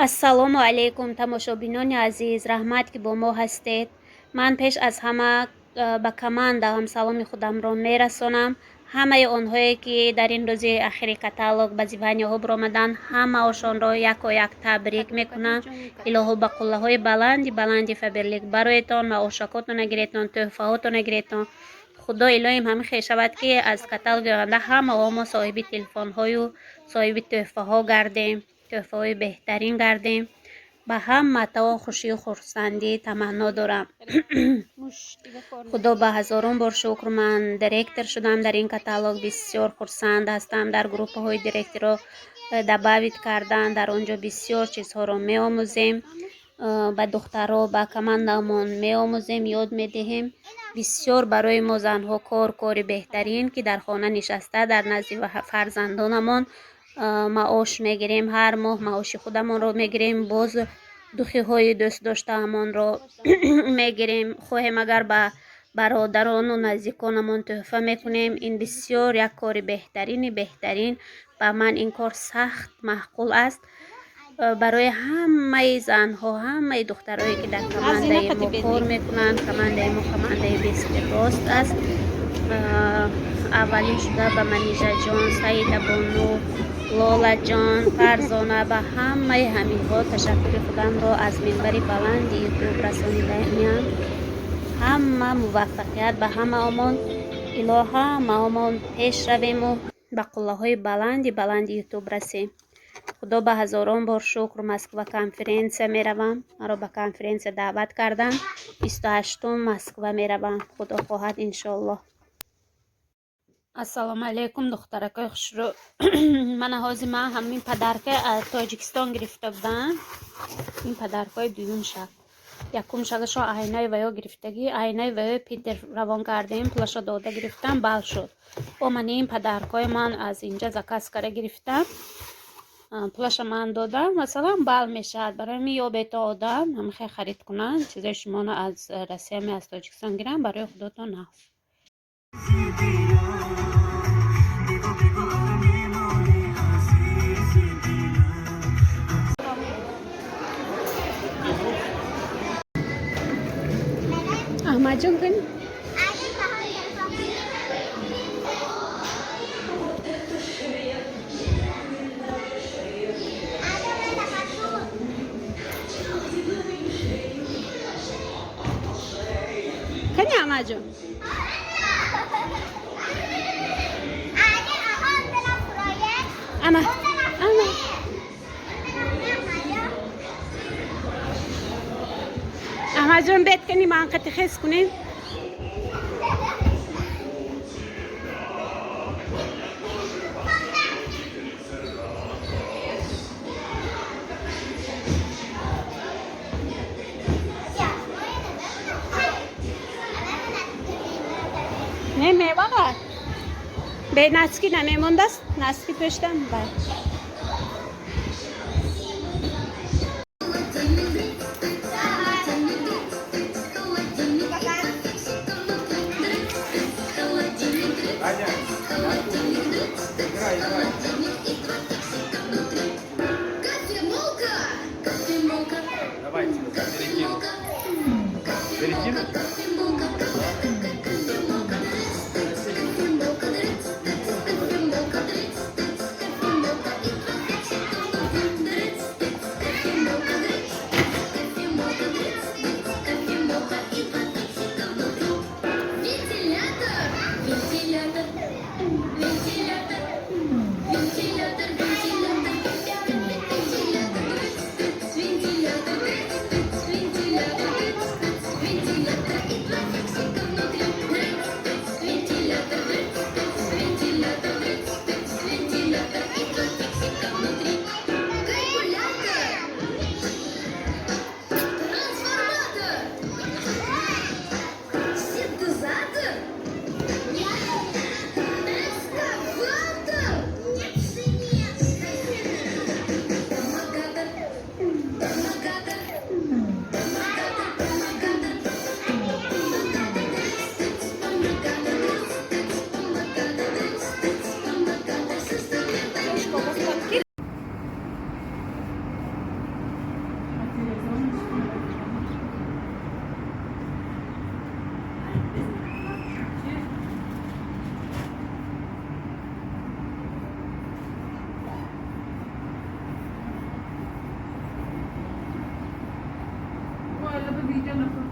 ассалому алайкум тамошобинони азиз, раҳмат ки бо мо ҳастед. Ман пеш аз ҳама ба командаам саломи худамро мерасонам. Ҳамаи онҳое ки дар ин рӯзи ахири каталог ба зиваниҳо биромаданд, ҳамаошонро яко як табрик мекунам. илоҳо ба қуллаҳои баланди фаберлик бароятон, маошакотона гиретон, тӯҳфаҳотона гиретон. худо илоҳим ҳамихе шавад ки аз каталоги оянда ҳамао мо соҳиби телефонҳою соҳиби тӯҳфаҳо гардем, тӯҳфаҳои беҳтарин гардем. ба ҳама тавон хушию хурсандӣ таманно дорам. худо ба ҳазорон бор шукр. Ман директор шудам дар ин каталог. бисёр хурсанд ҳастам. дар группаҳои директоро дабавит кардан, дар он ҷо бисёр чизҳоро меомӯзем. ба духтаро, ба командамон меомӯзем, ёд медиҳем. бисёр барои мо занҳо кори беҳтарин ки дар хона нишаста дар назди фарзандонамон маош мегирем. ҳар моҳ маоши худамонро мегирем. боз духиҳои дӯстдоштаамонро мегирем. хоҳем агар ба бародарону наздиконамон тӯҳфа мекунем. ин бисёр як кори беҳтарин. ба ман ин кор сахт маъқул аст. барои ҳамаи занҳо, ҳамаи духтарое ки дар командаи мо кор мекунанд. командаи мо командаи бесипиррост аст. аввалин шуда ба манижаҷон, саидабону, лолаҷон, фарзона, ба ҳамаи ҳаминҳо ташаккури худамро аз минбари баланди ютуб расонидаям. ҳама муваффақият ба ҳамаомон. илоҳ ҳамаомон пеш равему ба қуллаҳои баланди ютуб расем. худо ба ҳазорон бор шукр. москва конференсия меравам. маро ба конференсия даъват карданд. 28 москва меравам. худо хоҳад иншоаллоҳ. ассалому алайкум духтаракои хушрӯ. мана ҳозир ман ҳамин падарка аз тоҷикистон гирифта будам. ин падаркаи дуюм шак. якум шакашо айнаи ваё гирифтагӣ, айнаи ваё питер равон кардем, пулаша дода гирифтам, бал шуд. омани ин падаркаи ман аз инҷа закаскара гирифтам. пулаша ман додам, масалан бал мешавад. барои ми ё бето одам ҳамихе харид кунанд, чизои шумоно аз Россия ме аз Тоҷикистон гирам, барои худотон наф. احمد کن کنی احمد جون اما احمد جون بیت کنی ما انقدر خیس کنیم. نه بابا به نسکی نمیمونده است. نسکی پشتم باید Перекину? eller bevilja något